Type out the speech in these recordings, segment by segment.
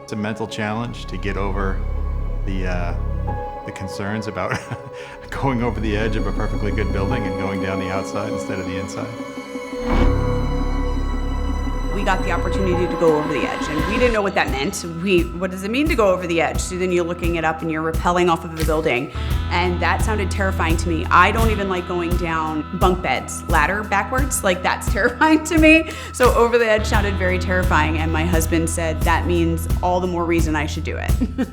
It's a mental challenge to get over the concerns about going over the edge of a perfectly good building and going down the outside instead of the inside. We got the opportunity to go over the edge, and we didn't know what that meant. What does it mean to go over the edge? So then you're looking it up and you're rappelling off of the building, and that sounded terrifying to me. I don't even like going down bunk beds, ladder backwards, like that's terrifying to me. So over the edge sounded very terrifying, and my husband said that means all the more reason I should do it.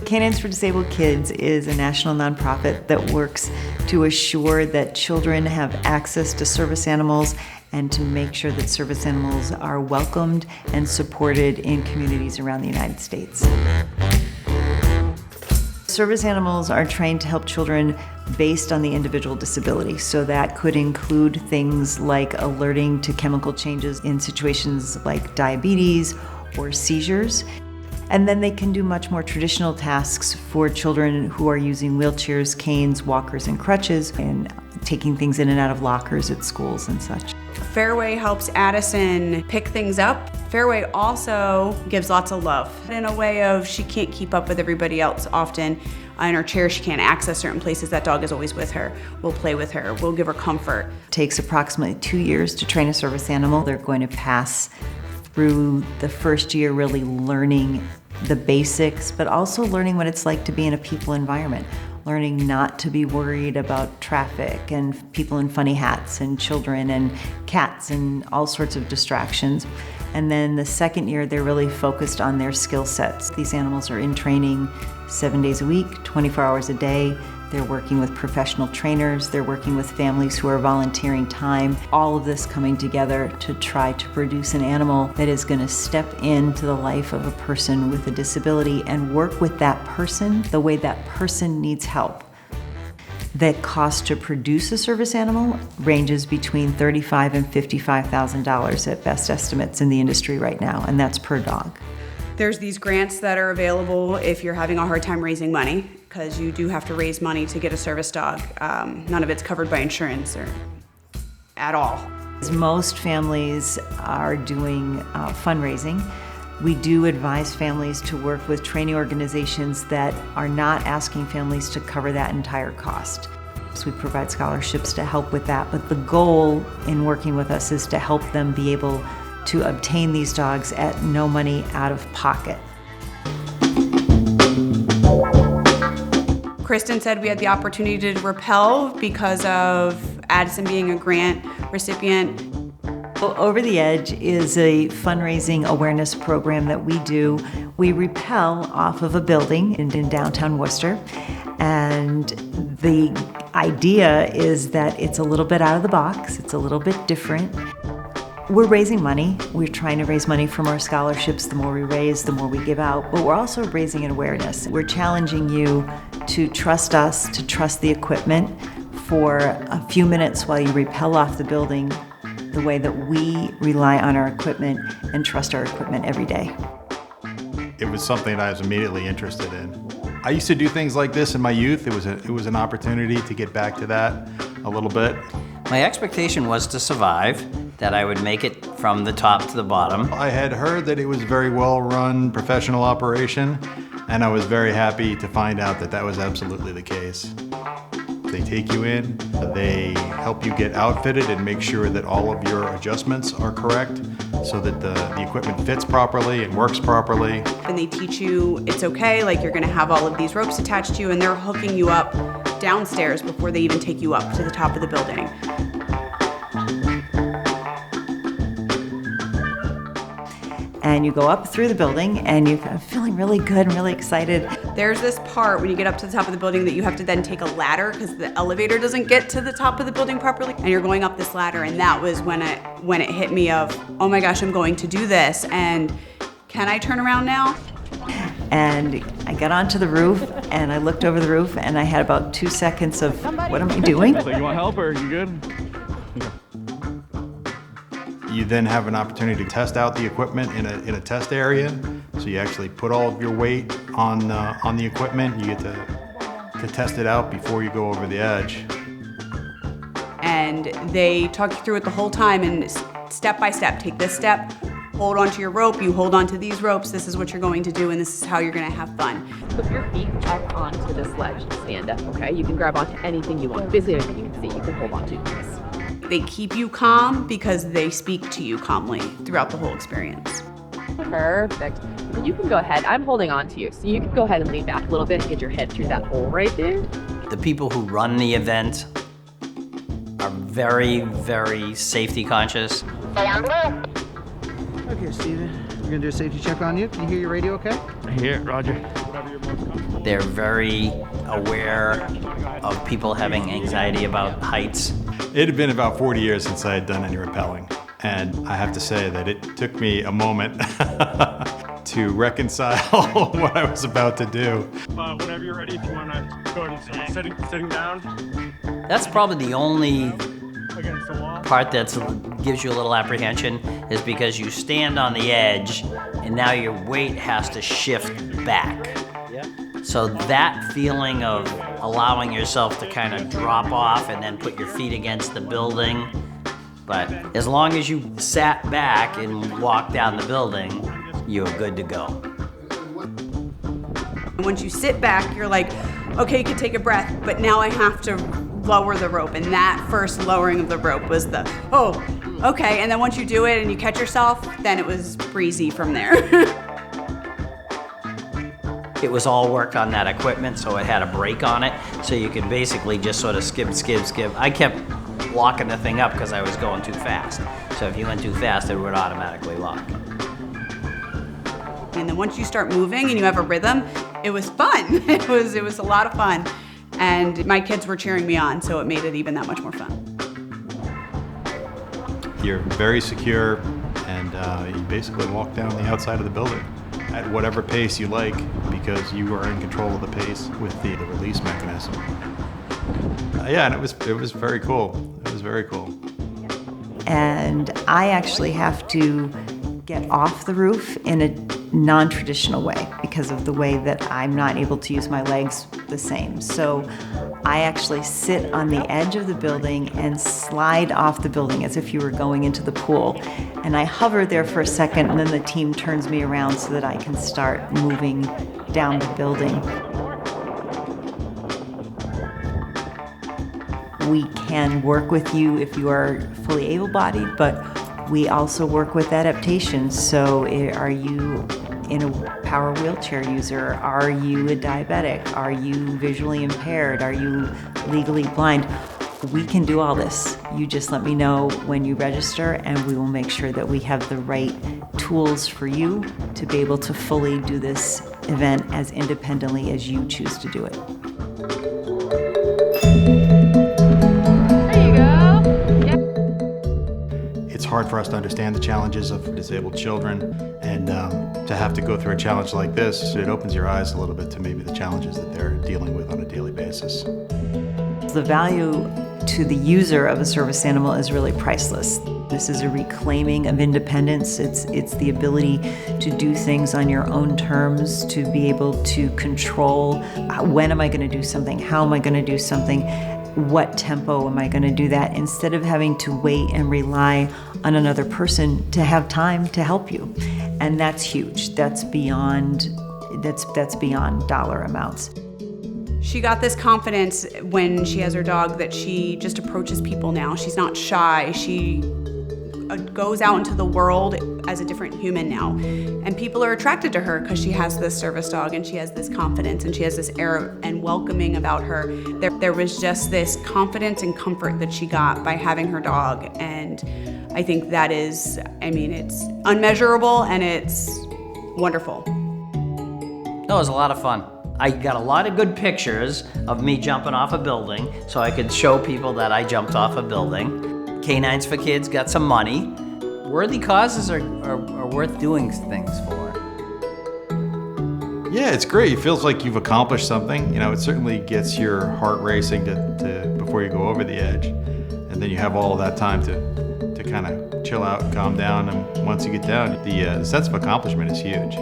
Canines for Disabled Kids is a national nonprofit that works to assure that children have access to service animals and to make sure that service animals are welcomed and supported in communities around the United States. Service animals are trained to help children based on the individual disability. So that could include things like alerting to chemical changes in situations like diabetes or seizures. And then they can do much more traditional tasks for children who are using wheelchairs, canes, walkers, and crutches, and taking things in and out of lockers at schools and such. Fairway helps Addison pick things up. Fairway also gives lots of love in a way of she can't keep up with everybody else often. In her chair, she can't access certain places. That dog is always with her. We'll play with her. We'll give her comfort. It takes approximately 2 years to train a service animal. They're going to pass through the first year really learning the basics, but also learning what it's like to be in a people environment. Learning not to be worried about traffic and people in funny hats and children and cats and all sorts of distractions. And then the second year, they're really focused on their skill sets. These animals are in training 7 days a week, 24 hours a day. They're working with professional trainers. They're working with families who are volunteering time. All of this coming together to try to produce an animal that is going to step into the life of a person with a disability and work with that person the way that person needs help. The cost to produce a service animal ranges between $35,000 and $55,000 at best estimates in the industry right now, and that's per dog. There's these grants that are available if you're having a hard time raising money, because you do have to raise money to get a service dog. None of it's covered by insurance or at all. Most families are doing fundraising. We do advise families to work with training organizations that are not asking families to cover that entire cost. So we provide scholarships to help with that, but the goal in working with us is to help them be able to obtain these dogs at no money out of pocket. Kristen said we had the opportunity to rappel because of Addison being a grant recipient. Over the Edge is a fundraising awareness program that we do. We rappel off of a building in downtown Worcester, and the idea is that it's a little bit out of the box, it's a little bit different. We're raising money. We're trying to raise money from our scholarships. The more we raise, the more we give out, but we're also raising an awareness. We're challenging you to trust us, to trust the equipment for a few minutes while you rappel off the building the way that we rely on our equipment and trust our equipment every day. It was something that I was immediately interested in. I used to do things like this in my youth. It was an opportunity to get back to that a little bit. My expectation was to survive, that I would make it from the top to the bottom. I had heard that it was a very well-run professional operation, and I was very happy to find out that that was absolutely the case. They take you in, they help you get outfitted and make sure that all of your adjustments are correct so that the equipment fits properly and works properly. And they teach you it's okay, like you're gonna have all of these ropes attached to you, and they're hooking you up downstairs before they even take you up to the top of the building. And you go up through the building and you're feeling really good and really excited. There's this part when you get up to the top of the building that you have to then take a ladder because the elevator doesn't get to the top of the building properly, and you're going up this ladder, and that was when it hit me of, oh my gosh, I'm going to do this, and can I turn around now? And I got onto the roof and I looked over the roof and I had about 2 seconds of, what am I doing? So you want help or you good? You then have an opportunity to test out the equipment in a test area. So you actually put all of your weight on the equipment. You get to test it out before you go over the edge. And and they talk you through it the whole time and step by step. Take this step, hold onto your rope, you hold onto these ropes, this is what you're going to do, and this is how you're gonna have fun. Put your feet up onto this ledge and stand up, okay? You can grab onto anything you want. Basically anything you can see, you can hold onto this. They keep you calm because they speak to you calmly throughout the whole experience. Perfect. And you can go ahead. I'm holding on to you, so you can go ahead and lean back a little bit and get your head through that hole right there. The people who run the event are very, very safety conscious. Okay, Steven, we're gonna do a safety check on you. Can you hear your radio okay? I hear it, Roger. They're very aware of people having anxiety about heights. It had been about 40 years since I had done any rappelling, and I have to say that it took me a moment to reconcile what I was about to do. Whenever you're ready, if you want to go ahead and sitting down That's probably the only against the wall. part that gives you a little apprehension is because you stand on the edge and now your weight has to shift back. So that feeling of allowing yourself to kind of drop off and then put your feet against the building, but as long as you sat back and walked down the building, you're good to go. And once you sit back, you're like, okay, you can take a breath, but now I have to lower the rope. And that first lowering of the rope was the, oh, okay. And then once you do it and you catch yourself, then it was breezy from there. It was all worked on that equipment, so it had a brake on it, so you could basically just sort of skip. I kept locking the thing up because I was going too fast. So if you went too fast, it would automatically lock. And then once you start moving and you have a rhythm, it was fun. It was a lot of fun. And my kids were cheering me on, so it made it even that much more fun. You're very secure, and you basically walk down the outside of the building at whatever pace you like, because you are in control of the pace with the release mechanism. Yeah, and it was very cool. It was very cool. And I actually have to get off the roof in a non-traditional way because of the way that I'm not able to use my legs the same. So I actually sit on the edge of the building and slide off the building as if you were going into the pool. And I hover there for a second, and then the team turns me around so that I can start moving down the building. We can work with you if you are fully able-bodied, but we also work with adaptations. So are you in a power wheelchair user? Are you a diabetic? Are you visually impaired? Are you legally blind? We can do all this. You just let me know when you register, and we will make sure that we have the right tools for you to be able to fully do this event as independently as you choose to do it. It's hard for us to understand the challenges of disabled children, and to have to go through a challenge like this, it opens your eyes a little bit to maybe the challenges that they're dealing with on a daily basis. The value to the user of a service animal is really priceless. This is a reclaiming of independence. It's the ability to do things on your own terms, to be able to control when am I going to do something, how am I going to do something, what tempo am I going to do that, instead of having to wait and rely on another person to have time to help you. And that's huge. That's beyond dollar amounts. She got this confidence when she has her dog that she just approaches people now. She's not shy. She goes out into the world as a different human now. And people are attracted to her because she has this service dog and she has this confidence and she has this air and welcoming about her. There was just this confidence and comfort that she got by having her dog. And I think that is, it's unmeasurable and it's wonderful. That was a lot of fun. I got a lot of good pictures of me jumping off a building, so I could show people that I jumped off a building. Canines for Kids got some money. Worthy causes are worth doing things for. Yeah, it's great. It feels like you've accomplished something. It certainly gets your heart racing to before you go over the edge, and then you have all of that time to kind of chill out and calm down. And once you get down, the sense of accomplishment is huge.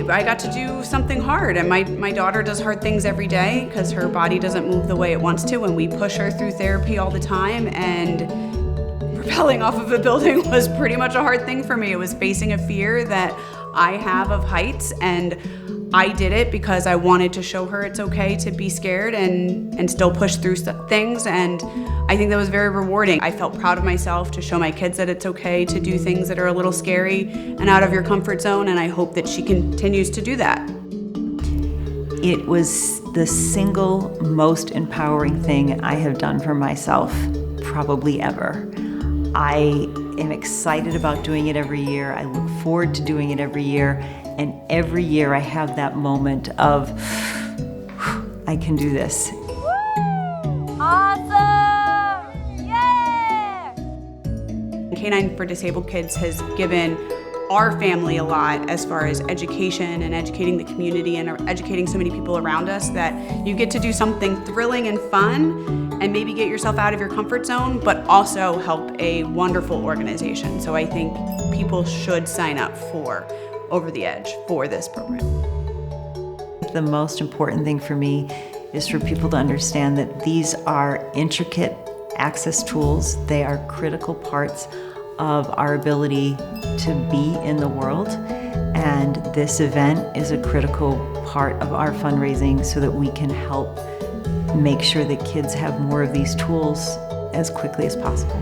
I got to do something hard. And my daughter does hard things every day because her body doesn't move the way it wants to, and we push her through therapy all the time. And rappelling off of a building was pretty much a hard thing for me. It was facing a fear that I have of heights, and I did it because I wanted to show her it's okay to be scared and still push through things, and I think that was very rewarding. I felt proud of myself to show my kids that it's okay to do things that are a little scary and out of your comfort zone, and I hope that she continues to do that. It was the single most empowering thing I have done for myself, probably ever. I am excited about doing it every year. I look forward to doing it every year. And every year I have that moment of, I can do this. Awesome! Yeah! K9 for Disabled Kids has given our family a lot as far as education and educating the community and educating so many people around us that you get to do something thrilling and fun and maybe get yourself out of your comfort zone, but also help a wonderful organization. So I think people should sign up for Over the Edge for this program. The most important thing for me is for people to understand that these are intricate access tools. They are critical parts of our ability to be in the world. And this event is a critical part of our fundraising so that we can help make sure that kids have more of these tools as quickly as possible.